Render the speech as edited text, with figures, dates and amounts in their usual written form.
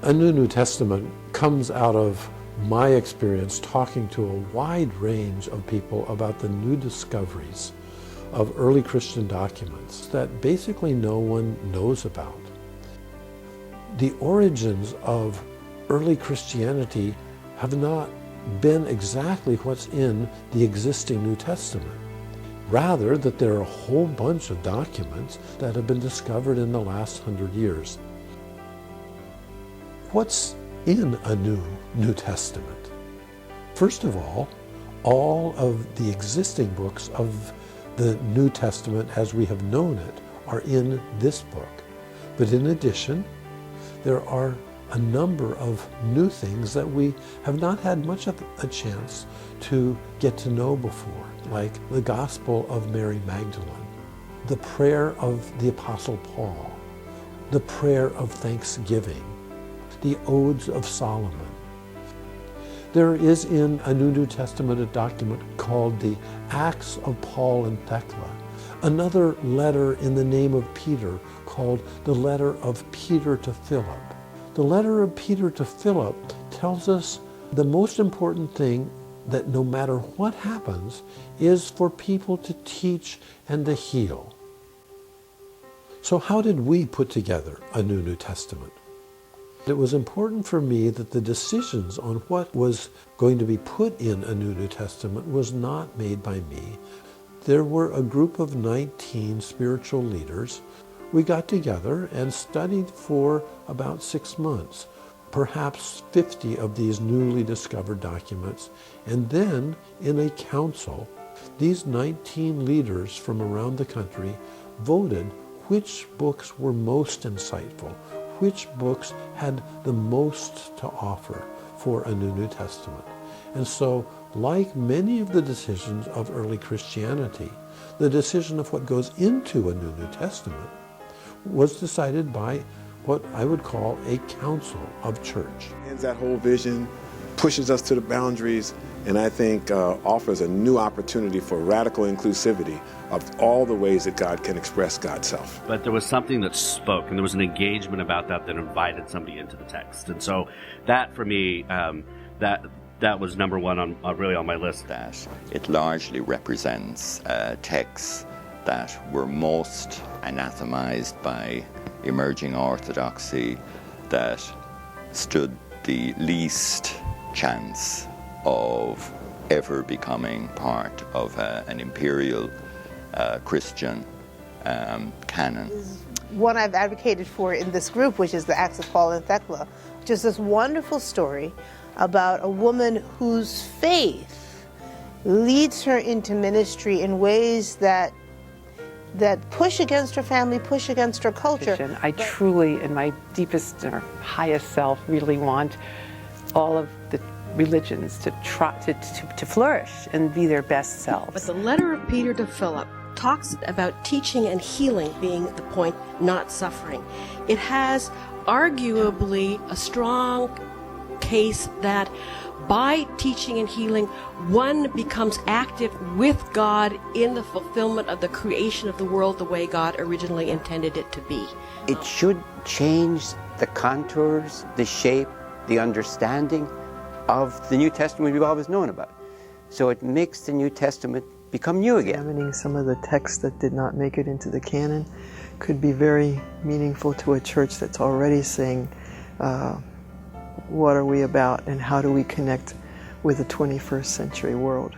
A New Testament comes out of my experience talking to a wide range of people about the new discoveries of early Christian documents that basically no one knows about. The origins of early Christianity have not been exactly what's in the existing New Testament. Rather, that there are a whole bunch of documents that have been discovered in the last 100 years. What's in a New Testament? First of all of the existing books of the New Testament as we have known it are in this book. But in addition, there are a number of new things that we have not had much of a chance to get to know before, like the Gospel of Mary Magdalene, the prayer of the Apostle Paul, the prayer of thanksgiving, the Odes of Solomon. There is in a New Testament a document called the Acts of Paul and Thecla, another letter in the name of Peter called the letter of Peter to Philip. The letter of Peter to Philip tells us the most important thing, that no matter what happens, is for people to teach and to heal. So how did we put together a New Testament? It was important for me that the decisions on what was going to be put in a New Testament was not made by me. There were a group of 19 spiritual leaders. We got together and studied for about 6 months, perhaps 50 of these newly discovered documents. And then in a council, these 19 leaders from around the country voted which books were most insightful, which books had the most to offer for a New Testament. And so, like many of the decisions of early Christianity, the decision of what goes into a New Testament was decided by what I would call a council of church. And that whole vision pushes us to the boundaries, and I think offers a new opportunity for radical inclusivity of all the ways that God can express God's self. But there was something that spoke, and there was an engagement about that invited somebody into the text. And so that, for me, that was number one on my list. That it largely represents texts that were most anathemized by emerging orthodoxy, that stood the least chance of ever becoming part of an imperial Christian canon. One I've advocated for in this group, which is the Acts of Paul and Thecla, which is this wonderful story about a woman whose faith leads her into ministry in ways that push against her family, push against her culture. I truly, in my deepest or highest self, really want all of the religions to flourish and be their best selves. But the letter of Peter to Philip talks about teaching and healing being the point, not suffering. It has arguably a strong case that by teaching and healing, one becomes active with God in the fulfillment of the creation of the world the way God originally intended it to be. It should change the contours, the shape, the understanding of the New Testament we've always known about. So it makes the New Testament become new again. Examining some of the texts that did not make it into the canon could be very meaningful to a church that's already saying, what are we about and how do we connect with the 21st century world?